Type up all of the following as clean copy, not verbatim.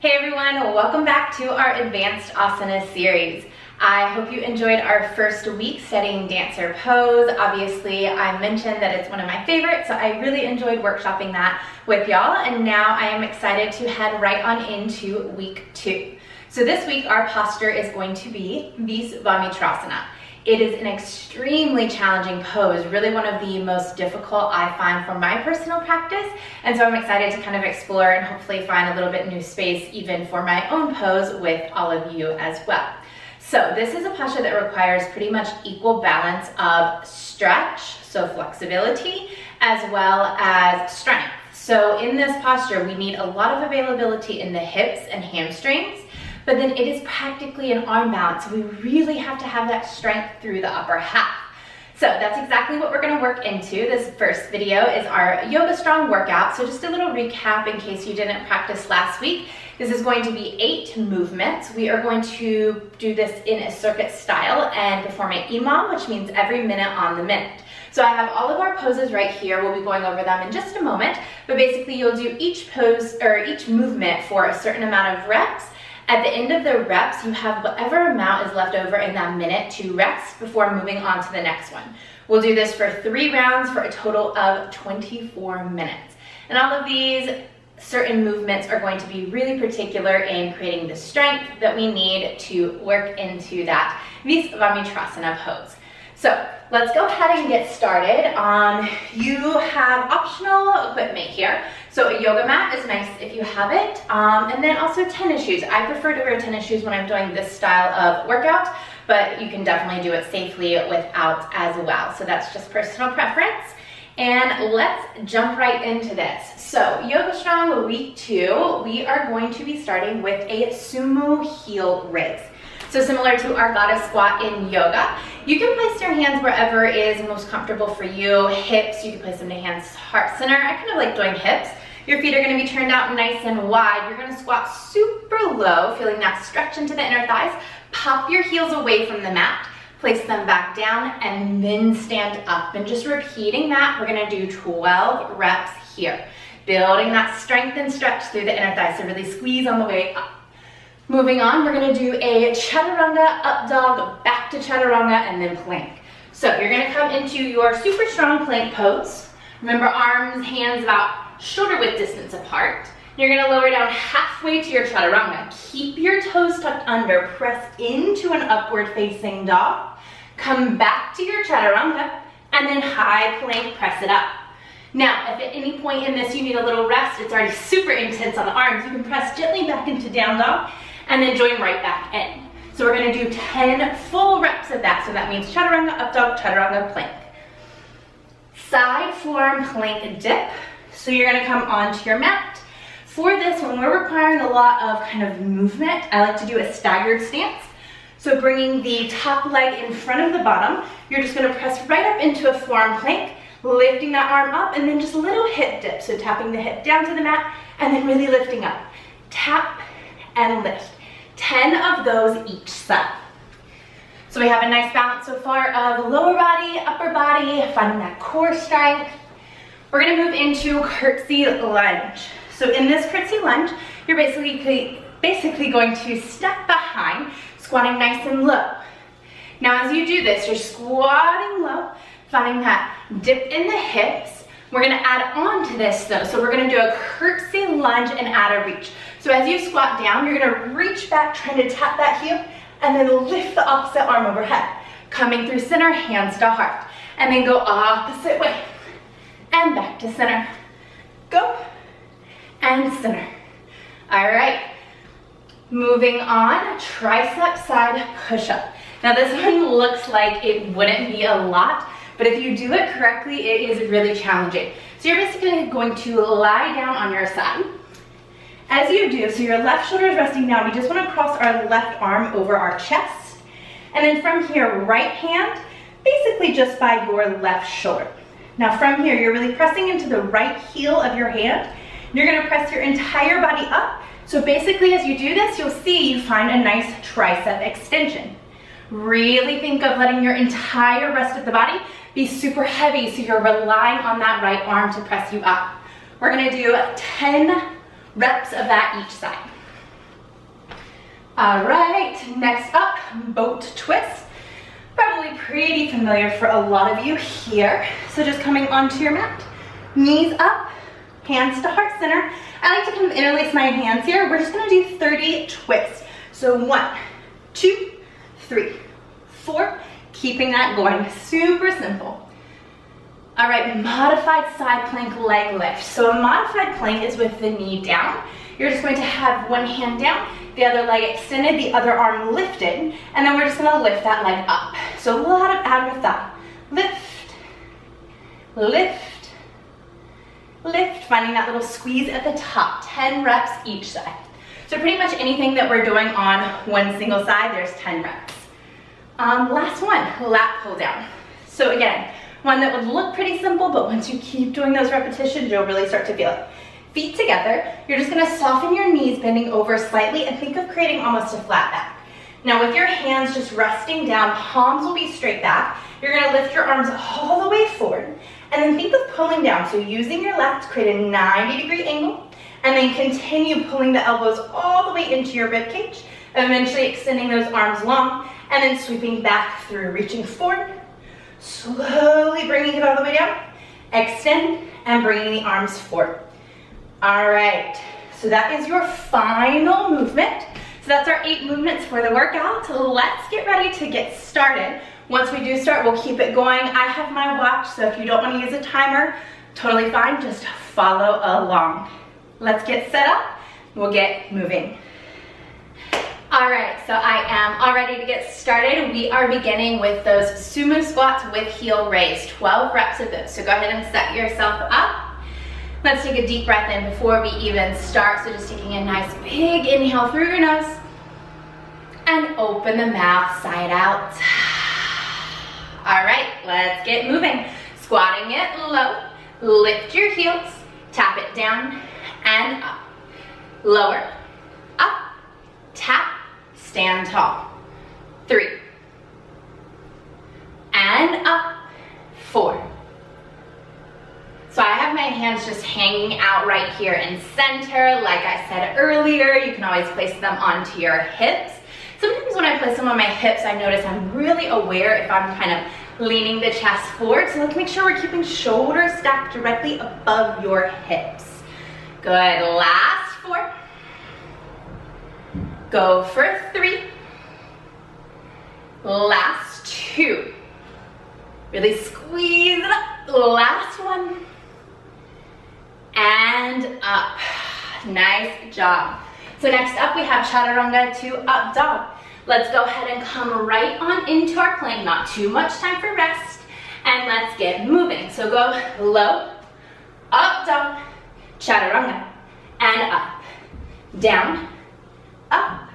Hey everyone, welcome back to our Advanced Asana Series. I hope you enjoyed our first week studying dancer pose. Obviously, I mentioned that it's one of my favorites, so I really enjoyed workshopping that with y'all, and now I am excited to head right on into week 2. So this week, our posture is going to be visvamitrasana. It is an extremely challenging pose, really one of the most difficult I find for my personal practice, and so I'm excited to kind of explore and hopefully find a little bit new space even for my own pose with all of you as well. So this is a posture that requires pretty much equal balance of stretch, so flexibility, as well as strength. So in this posture, we need a lot of availability in the hips and hamstrings, but then it is practically an arm balance. So we really have to have that strength through the upper half. So that's exactly what we're gonna work into. This first video is our Yoga Strong workout. So just a little recap in case you didn't practice last week. This is going to be 8 movements. We are going to do this in a circuit style and perform an imam, which means every minute on the minute. So I have all of our poses right here. We'll be going over them in just a moment, but basically you'll do each pose or each movement for a certain amount of reps. At the end of the reps, you have whatever amount is left over in that minute to rest before moving on to the next one. We'll do this for 3 rounds for a total of 24 minutes. And all of these certain movements are going to be really particular in creating the strength that we need to work into that visvamitrasana pose. So let's go ahead and get started. You have optional equipment here. So a yoga mat is nice if you have it, and then also tennis shoes. I prefer to wear tennis shoes when I'm doing this style of workout, but you can definitely do it safely without as well. So that's just personal preference. And let's jump right into this. So Yoga Strong week 2, we are going to be starting with a sumo heel raise. So similar to our goddess squat in yoga, you can place your hands wherever is most comfortable for you. Hips, you can place them to hands heart center. I kind of like doing hips. Your feet are going to be turned out nice and wide. You're going to squat super low, feeling that stretch into the inner thighs. Pop your heels away from the mat, place them back down, and then stand up. And just repeating that, we're going to do 12 reps here. Building that strength and stretch through the inner thighs, so really squeeze on the way up. Moving on, we're gonna do a chaturanga, up dog, back to chaturanga, and then plank. So you're gonna come into your super strong plank pose. Remember, arms, hands about shoulder width distance apart. You're gonna lower down halfway to your chaturanga. Keep your toes tucked under, press into an upward facing dog. Come back to your chaturanga, and then high plank, press it up. Now, if at any point in this you need a little rest, it's already super intense on the arms, you can press gently back into down dog, and then join right back in. So we're gonna do 10 full reps of that. So that means chaturanga, up dog, chaturanga, plank. Side forearm plank dip. So you're gonna come onto your mat. For this, when we're requiring a lot of kind of movement, I like to do a staggered stance. So bringing the top leg in front of the bottom, you're just gonna press right up into a forearm plank, lifting that arm up, and then just a little hip dip. So tapping the hip down to the mat, and then really lifting up. Tap and lift. 10 of those each side. So we have a nice balance so far of lower body, upper body, finding that core strength. We're gonna move into curtsy lunge. So in this curtsy lunge, you're basically going to step behind, squatting nice and low. Now as you do this, you're squatting low, finding that dip in the hips. We're gonna add on to this though. So we're gonna do a curtsy lunge and add a reach. So as you squat down, you're gonna reach back, trying to tap that heel, and then lift the opposite arm overhead. Coming through center, hands to heart. And then go opposite way. And back to center. Go, and center. All right. Moving on, tricep side push-up. Now this one looks like it wouldn't be a lot, but if you do it correctly, it is really challenging. So you're basically going to lie down on your side. As you do, so your left shoulder is resting down, we just want to cross our left arm over our chest. And then from here, right hand, basically just by your left shoulder. Now from here, you're really pressing into the right heel of your hand. You're going to press your entire body up. So basically as you do this, you'll see you find a nice tricep extension. Really think of letting your entire rest of the body be super heavy, so you're relying on that right arm to press you up. We're gonna do 10 reps of that each side. All right, next up, boat twist. Probably pretty familiar for a lot of you here. So just coming onto your mat, knees up, hands to heart center. I like to kind of interlace my hands here. We're just gonna do 30 twists. So 1, 2, 3, 4, keeping that going, super simple. All right, modified side plank leg lift. So a modified plank is with the knee down. You're just going to have one hand down, the other leg extended, the other arm lifted, and then we're just gonna lift that leg up. So a lot of abs with that. Lift, lift, lift, finding that little squeeze at the top, 10 reps each side. So pretty much anything that we're doing on one single side, there's 10 reps. Last one, lat pull down. So again, one that would look pretty simple, but once you keep doing those repetitions, you'll really start to feel it. Feet together, you're just gonna soften your knees, bending over slightly, and think of creating almost a flat back. Now with your hands just resting down, palms will be straight back. You're gonna lift your arms all the way forward, and then think of pulling down. So using your lats, create a 90-degree angle, and then continue pulling the elbows all the way into your rib cage, eventually extending those arms long, and then sweeping back through, reaching forward, slowly bringing it all the way down, extend, and bringing the arms forward. All right, so that is your final movement. So that's our 8 movements for the workout. So let's get ready to get started. Once we do start, we'll keep it going. I have my watch, so if you don't want to use a timer, totally fine, just follow along. Let's get set up, we'll get moving. All right, so I am all ready to get started. We are beginning with those sumo squats with heel raise, 12 reps of those. So go ahead and set yourself up. Let's take a deep breath in before we even start. So just taking a nice big inhale through your nose and open the mouth side out. All right, let's get moving. Squatting it low, lift your heels, tap it down and up. Lower, up, tap, stand tall. 3, and up, 4. So I have my hands just hanging out right here in center. Like I said earlier, you can always place them onto your hips. Sometimes when I place them on my hips, I notice I'm really aware if I'm kind of leaning the chest forward. So let's make sure we're keeping shoulders stacked directly above your hips. Good, last 4. Go for 3. Last 2. Really squeeze it up. Last 1. And up. Nice job. So next up we have chaturanga to up dog. Let's go ahead and come right on into our plank. Not too much time for rest. And let's get moving. So go low, up dog, chaturanga, and up. Down, up,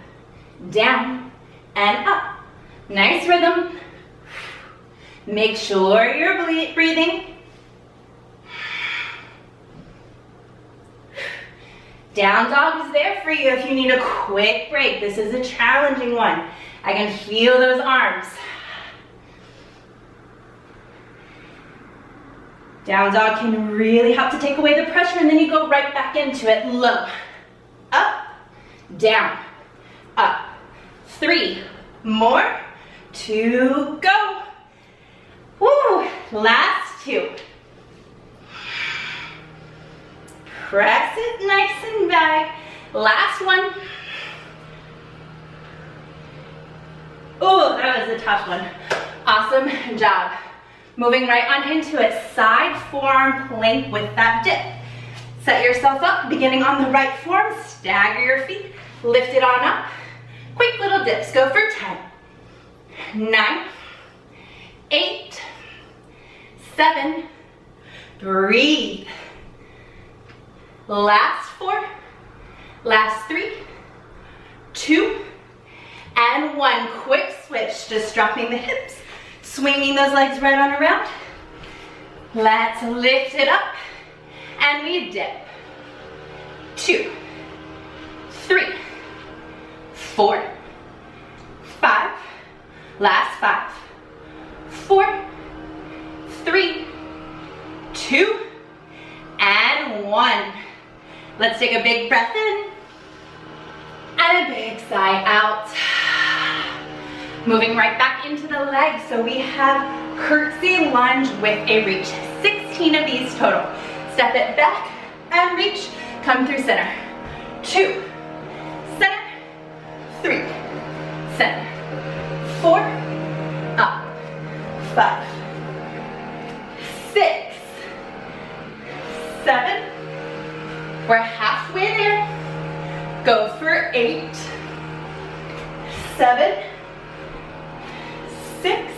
down, and up. Nice rhythm. Make sure you're breathing. Down dog is there for you if you need a quick break. This is a challenging one. I can feel those arms. Down dog can really help to take away the pressure, and then you go right back into it. Low, up, down, up. 3 more, 2, go. Woo, last 2. Press it nice and back. Last 1. Oh, that was a tough one. Awesome job. Moving right on into it. Side forearm plank with that dip. Set yourself up, beginning on the right forearm. Stagger your feet. Lift it on up. Quick little dips. Go for 10, 9, 8, 7. Breathe. Last 4, last 3, 2, and 1. Quick switch, just dropping the hips, swinging those legs right on around. Let's lift it up, and we dip. 2, 3, 4, 5, last 5, 4, 3, 2, and 1. Let's take a big breath in and And big sigh out. Moving right back into the legs. So we have curtsy lunge with a reach. 16 of these total. Step it back and reach. Come through center. 2, center, 3, center, 4, up, 5, 6, 7, we're halfway there. Go for 8, 7, 6,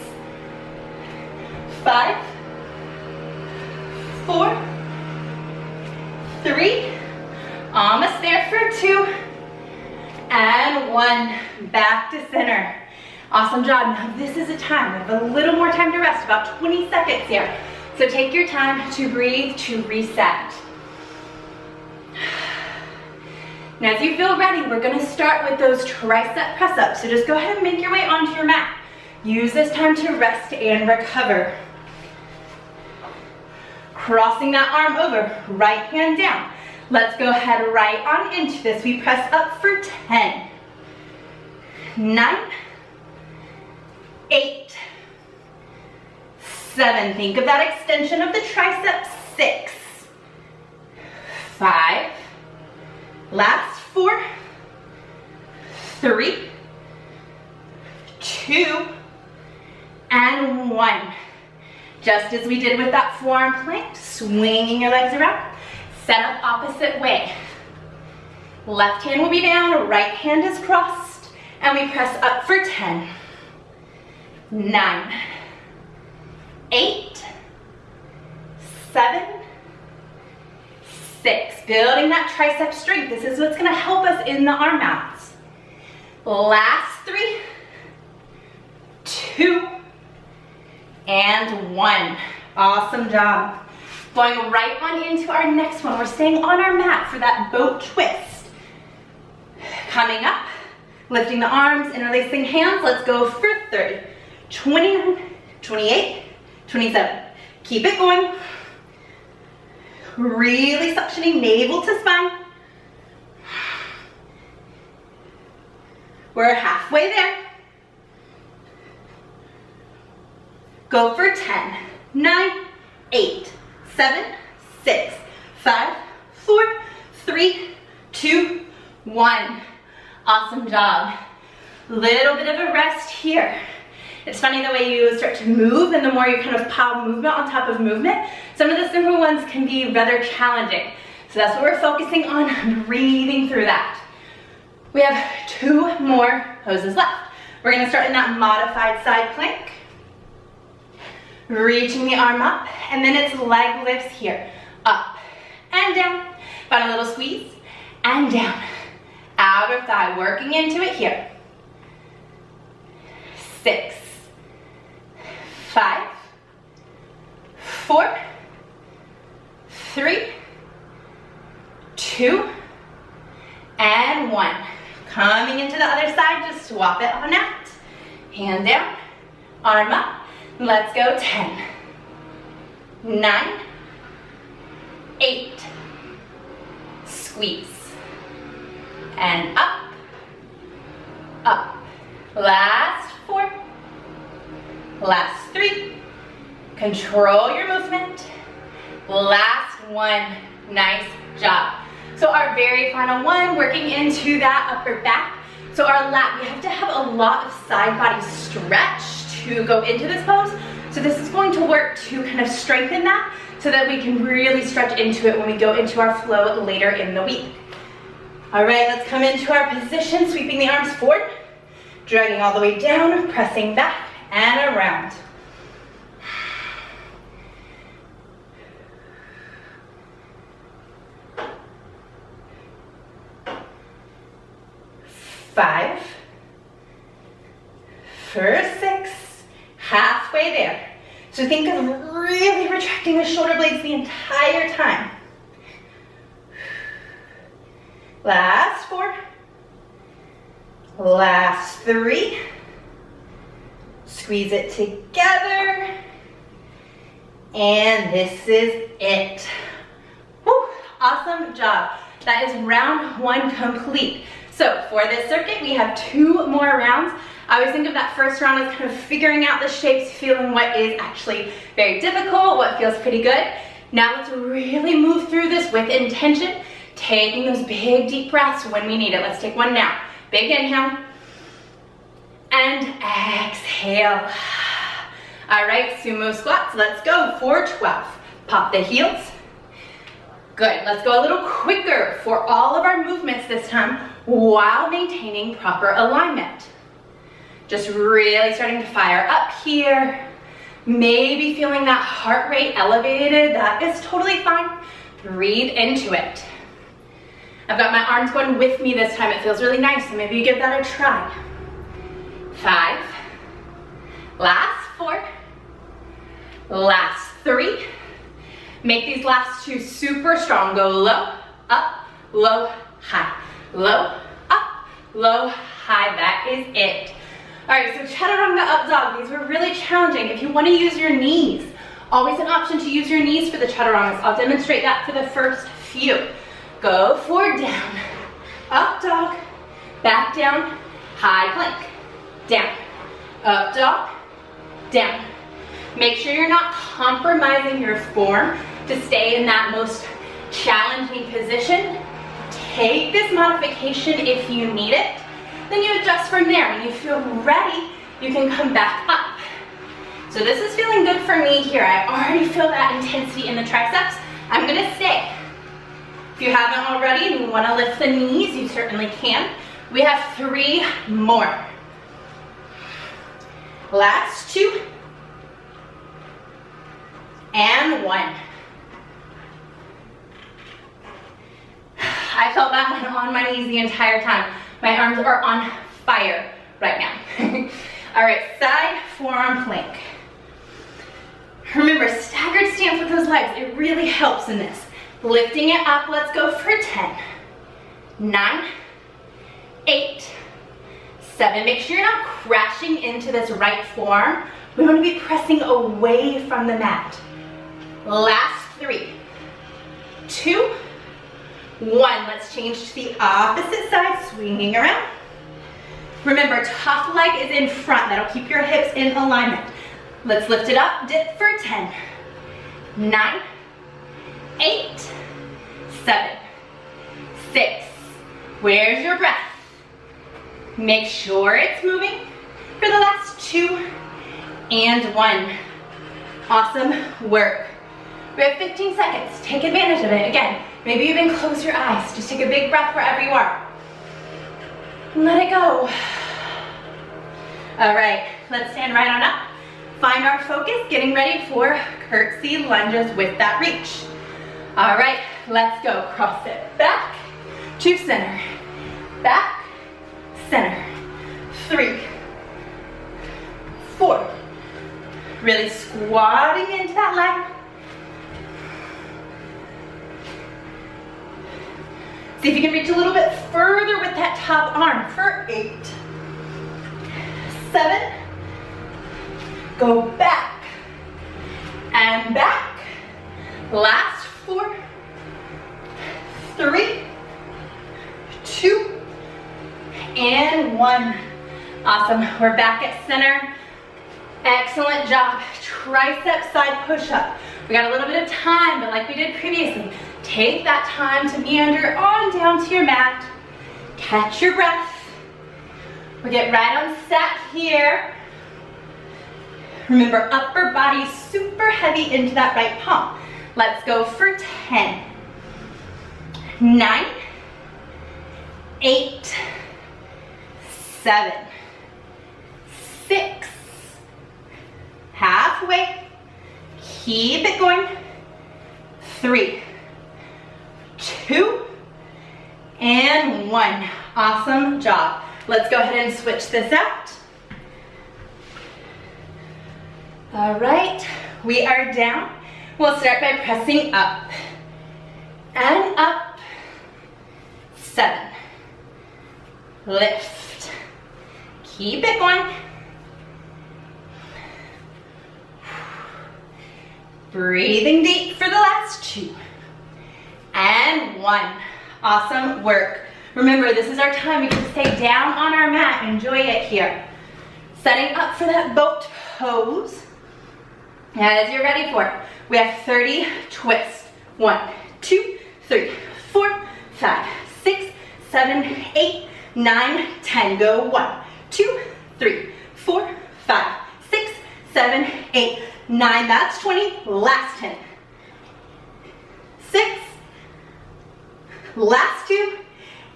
5, 4, 3, almost there for 2, and 1, back to center. Awesome job. Now this is a time, we have a little more time to rest, about 20 seconds here. So take your time to breathe, to reset. Now as you feel ready, we're gonna start with those tricep press-ups. So just go ahead and make your way onto your mat. Use this time to rest and recover. Crossing that arm over, right hand down. Let's go ahead right on into this. We press up for 10, 9, 8, 7. Think of that extension of the triceps. 6, 5, last 4, 3, 2, and 1. Just as we did with that forearm plank, swinging your legs around. Set up opposite way. Left hand will be down, right hand is crossed, and we press up for 10, 9, 8, 7, 6. Building that tricep strength. This is what's gonna help us in the arm mounts. Last 3, 2, and 1. Awesome job. Going right on into our next one. We're staying on our mat for that boat twist. Coming up, lifting the arms, interlacing hands. Let's go for 30, 29, 28, 27. Keep it going. Really suctioning navel to spine. We're halfway there. Go for 10, 9, 8, 7, 6, 5, 4, 3, 2, 1. Awesome job. Little bit of a rest here. It's funny the way you start to move and the more you kind of pile movement on top of movement, some of the simple ones can be rather challenging. So that's what we're focusing on, breathing through that. We have 2 more poses left. We're gonna start in that modified side plank. Reaching the arm up, and then it's leg lifts here. Up and down. Find a little squeeze, and down. Outer thigh, working into it here. 6, 5, 4, 3, 2, and 1. Coming into the other side, just swap it on out. Hand down, arm up. Let's go. 10, 9, 8, squeeze, and up, up. Last 4, last 3, control your movement. Last 1, nice job. So our very final one, working into that upper back. So our lat, we have to have a lot of side body stretch to go into this pose. So this is going to work to kind of strengthen that so that we can really stretch into it when we go into our flow later in the week. All right, let's come into our position, sweeping the arms forward, dragging all the way down, pressing back and around. Five, for 6, halfway there. So think of really retracting the shoulder blades the entire time. Last 4, last 3, squeeze it together, and this is it. Woo, awesome job. That is round 1 complete. So for this circuit, we have 2 more rounds. I always think of that first round as kind of figuring out the shapes, feeling what is actually very difficult, what feels pretty good. Now let's really move through this with intention, taking those big deep breaths when we need it. Let's take one now. Big inhale and exhale. All right, sumo squats, let's go for 12. Pop the heels. Good, let's go a little quicker for all of our movements this time while maintaining proper alignment. Just really starting to fire up here. Maybe feeling that heart rate elevated, that is totally fine. Breathe into it. I've got my arms going with me this time. It feels really nice, so maybe you give that a try. 5, last 4, last 3. Make these last 2 super strong. Go low, up, low, high. Low, up, low, high. That is it. All right, so chaturanga up dog. These were really challenging. If you want to use your knees, always an option to use your knees for the chaturangas. I'll demonstrate that for the first few. Go for down, up dog, back down, high plank, down, up dog, down. Make sure you're not compromising your form to stay in that most challenging position. Take this modification if you need it. Then you adjust from there. When you feel ready, you can come back up. So this is feeling good for me here. I already feel that intensity in the triceps. I'm gonna stay. If you haven't already and you wanna lift the knees, you certainly can. We have 3 more. Last 2. And 1. I felt that one on my knees the entire time. My arms are on fire right now. All right, side forearm plank. Remember, staggered stance with those legs, it really helps in this. Lifting it up, let's go for 10, 9, 8, 7. Make sure you're not crashing into this right forearm. We want to be pressing away from the mat. Last 3, 2, 1. Let's change to the opposite side, swinging around. Remember, top leg is in front. That'll keep your hips in alignment. Let's lift it up, dip for 10, 9, 8, 7, 6. Where's your breath? Make sure it's moving for the last 2 and 1. Awesome work. We have 15 seconds. Take advantage of it. Again, maybe even close your eyes. Just take a big breath wherever you are. Let it go. All right, let's stand right on up. Find our focus, getting ready for curtsy lunges with that reach. All right, let's go. Cross it back to center. Back, center. 3, 4. Really squatting into that leg. See if you can reach a little bit further with that top arm for 8, 7, go back and back. Last 4, 3, 2, and 1. Awesome, we're back at center. Excellent job. Tricep side push-up. We got a little bit of time, but like we did previously, take that time to meander on down to your mat. Catch your breath. We'll get right on set here. Remember, upper body super heavy into that right palm. Let's go for 10, 9, 8, 7, 6, halfway. Keep it going. 3, 2, and 1. Awesome job. Let's go ahead and switch this out. All right, we are down. We'll start by pressing up and up. 7. Lift. Keep it going. Breathing deep for the last 2 and 1. Awesome work. Remember, this is our time. We can stay down on our mat. Enjoy it here. Setting up for that boat pose. As you're ready for it, we have 30 twists. 1, 2, 3, 4, 5, 6, 7, 8, 9, 10. Go 1, 2, 3, 4, 5, 6, 7, 8, 9. That's 20. Last 10. 6. Last 2.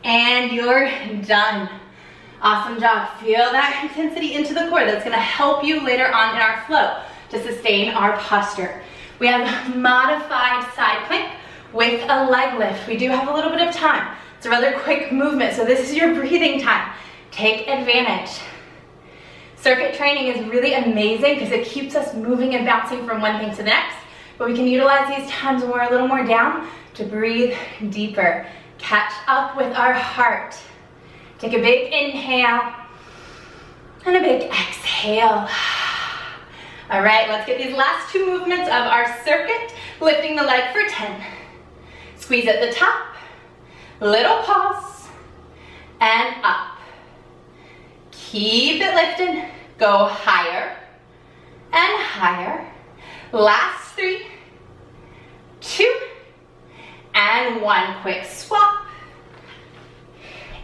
And you're done. Awesome job. Feel that intensity into the core. That's going to help you later on in our flow to sustain our posture. We have modified side plank with a leg lift. We do have a little bit of time. It's a rather quick movement, so this is your breathing time. Take advantage. Circuit training is really amazing because it keeps us moving and bouncing from one thing to the next, but we can utilize these times when we're a little more down to breathe deeper. Catch up with our heart. Take a big inhale and a big exhale. All right, let's get these last 2 movements of our circuit. Lifting the leg for 10. Squeeze at the top, little pause, and up. Keep it lifted. Go higher and higher. Last 3, 2, and 1. Quick swap.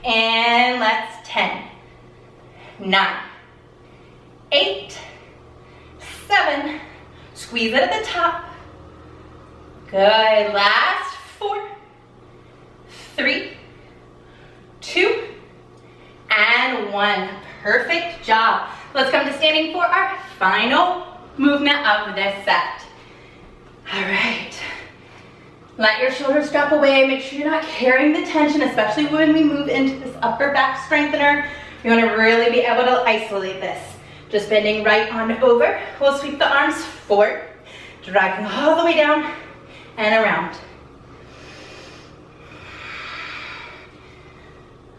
And let's 10, 9, 8, 7. Squeeze it at the top. Good. Last 4, 3, 2, and 1. Perfect job. Let's come to standing for our final movement of this set. All right. Let your shoulders drop away. Make sure you're not carrying the tension, especially when we move into this upper back strengthener. You want to really be able to isolate this. Just bending right on over. We'll sweep the arms forward, dragging all the way down and around.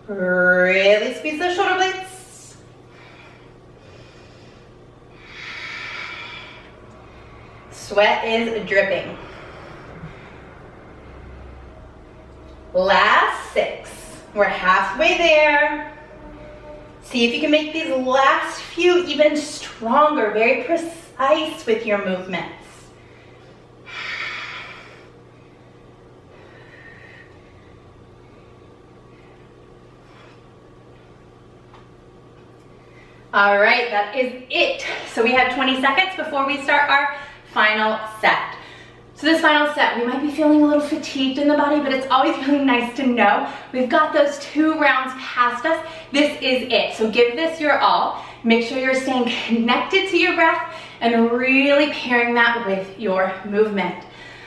Really squeeze those shoulder blades. Sweat is dripping. Last 6. We're halfway there. See if you can make these last few even stronger, very precise with your movements. All right, that is it. So we have 20 seconds before we start our final set. So this final set, we might be feeling a little fatigued in the body, but it's always really nice to know we've got those 2 rounds past us. This is it. So give this your all. Make sure you're staying connected to your breath and really pairing that with your movement.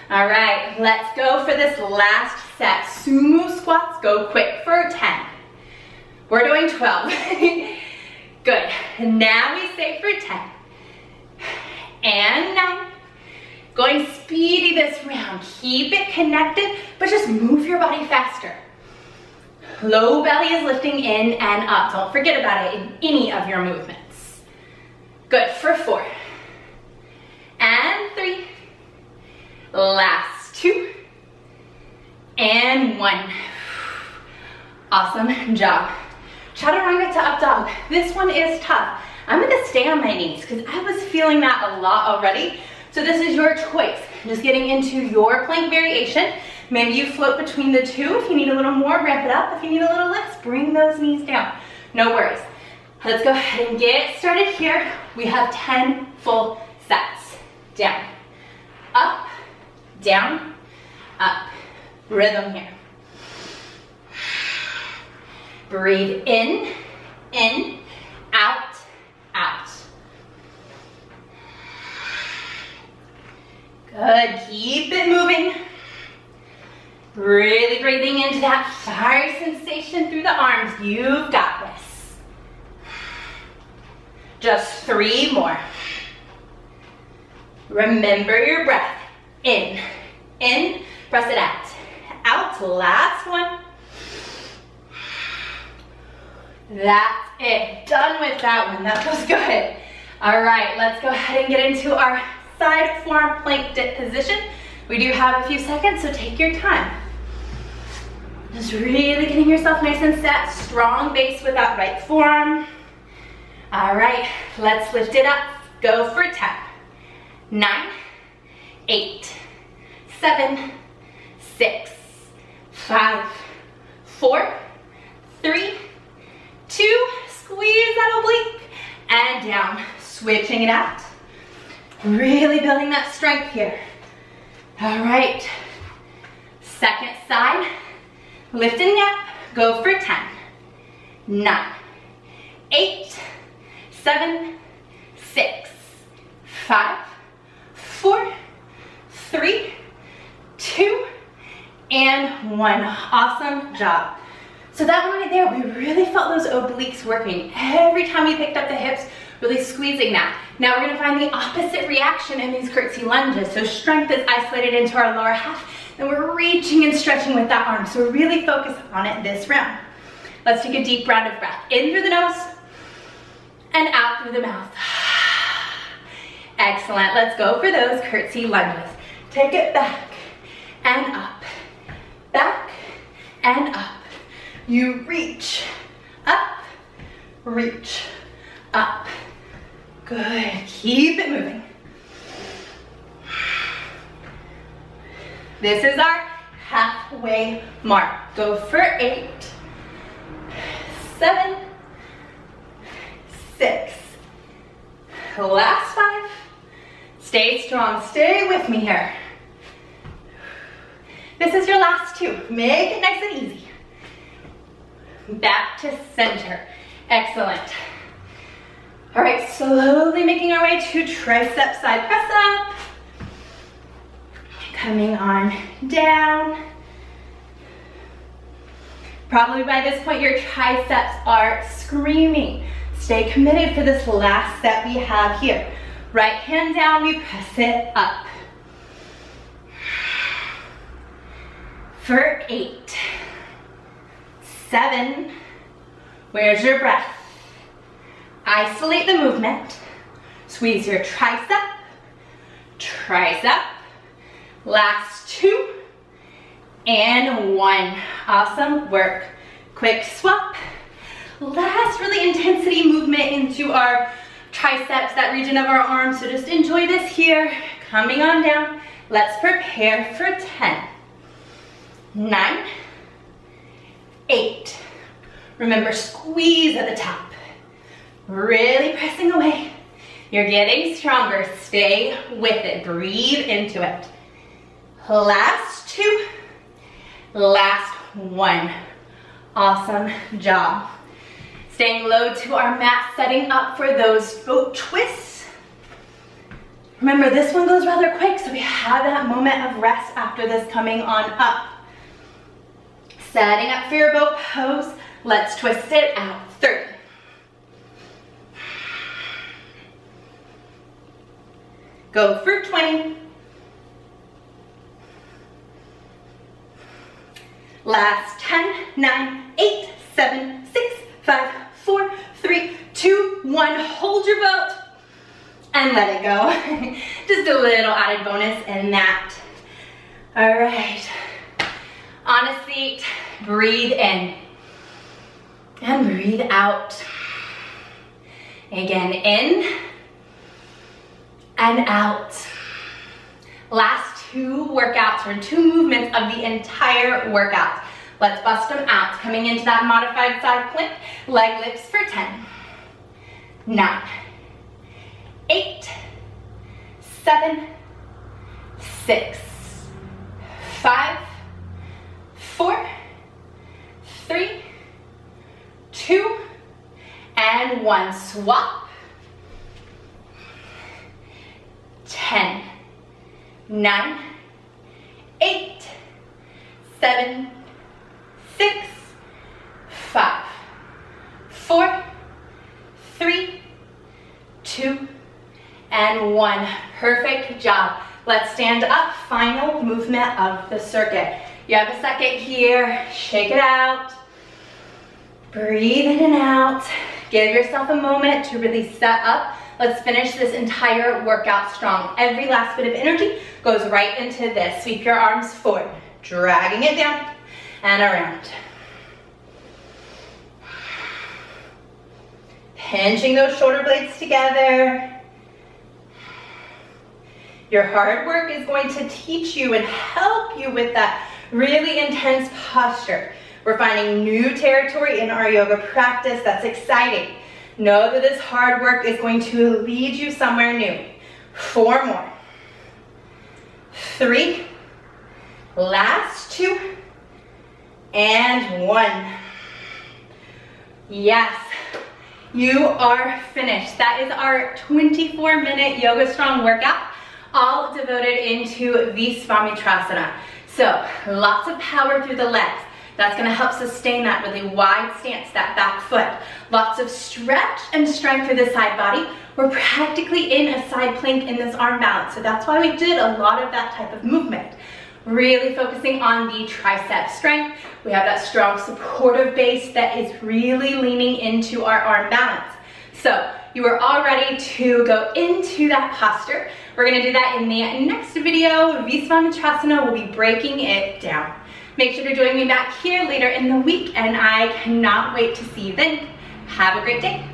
All right, let's go for this last set. Sumo squats, go quick for 10. We're doing 12. Good. Now we stay for 10. And 9. Going speedy this round. Keep it connected, but just move your body faster. Low belly is lifting in and up. Don't forget about it in any of your movements. Good, for 4. And 3. Last 2. And 1. Awesome job. Chaturanga to up dog. This one is tough. I'm gonna stay on my knees because I was feeling that a lot already. So this is your choice. Just getting into your plank variation. Maybe you float between the 2. If you need a little more, ramp it up. If you need a little less, bring those knees down. No worries. Let's go ahead and get started here. We have 10 full sets. Down, up, down, up. Rhythm here. Breathe in, out, out. Good, keep it moving. Really breathing into that fire sensation through the arms. You've got this. Just 3 more. Remember your breath. In, press it out. Out, last one. That's it, done with that one. That was good. All right, let's go ahead and get into our side forearm plank dip position. We do have a few seconds, so take your time. Just really getting yourself nice and set. Strong base with that right forearm. All right, let's lift it up. Go for 10, 9, 8, 7, 6, 5, 4, 3, 2, squeeze that oblique, and down. Switching it out. Really building that strength here. All right, second side, lifting up, go for 10, 9, 8, 7, 6, 5, 4, 3, 2, and 1. Awesome job. So that one right there, we really felt those obliques working. Every time we picked up the hips, really squeezing that. Now we're gonna find the opposite reaction in these curtsy lunges. So strength is isolated into our lower half, and we're reaching and stretching with that arm. So really focus on it this round. Let's take a deep round of breath. In through the nose, and out through the mouth. Excellent, let's go for those curtsy lunges. Take it back and up, back and up. You reach, up, reach, up. Good, keep it moving. This is our halfway mark. Go for 8, 7, 6, last 5. Stay strong, stay with me here. This is your last 2. Make it nice and easy. Back to center. Excellent. All right, slowly making our way to tricep side press up. Coming on down. Probably by this point your triceps are screaming. Stay committed for this last set we have here. Right hand down, we press it up. For 8, 7, where's your breath? Isolate the movement. Squeeze your tricep, tricep. Last 2, and 1. Awesome work. Quick swap. Last really intensity movement into our triceps, that region of our arms. So just enjoy this here. Coming on down. Let's prepare for 10, 9, 8. Remember, squeeze at the top. Really pressing away. You're getting stronger. Stay with it. Breathe into it. Last 2. Last 1. Awesome job. Staying low to our mat, setting up for those boat twists. Remember, this one goes rather quick, so we have that moment of rest after this coming on up. Setting up for your boat pose. Let's twist it out. 30. Go for 20. Last 10, 9, 8, 7, 6, 5, 4, 3, 2, 1. Hold your boat and let it go. Just a little added bonus in that. All right. On a seat, breathe in and breathe out. Again, in and out. Last 2 workouts, or 2 movements of the entire workout. Let's bust them out. Coming into that modified side plank, leg lifts for 10, 9, 8, 7, 6, 5, 4, 3, 2, and 1. Swap. 10, 9, 8, 7, 6, 5, 4, 3, 2, and 1. Perfect job. Let's stand up. Final movement of the circuit. You have a second here. Shake it out. Breathe in and out. Give yourself a moment to really set up. Let's finish this entire workout strong. Every last bit of energy goes right into this. Sweep your arms forward, dragging it down. and around. Pinching those shoulder blades together. Your hard work is going to teach you and help you with that really intense posture. We're finding new territory in our yoga practice. That's exciting. Know that this hard work is going to lead you somewhere new. 4 more. 3. Last 2. And 1. Yes. You are finished. That is our 24-minute Yoga Strong workout, all devoted into visvamitrasana. So lots of power through the legs. That's going to help sustain that really wide stance, that back foot. Lots of stretch and strength through the side body. We're practically in a side plank in this arm balance, so that's why we did a lot of that type of movement. Really focusing on the tricep strength. We have that strong supportive base that is really leaning into our arm balance. So you are all ready to go into that posture. We're going to do that in the next video. Visvamitrasana, will be breaking it down. Make sure to join me back here later in the week, and I cannot wait to see you then. Have a great day.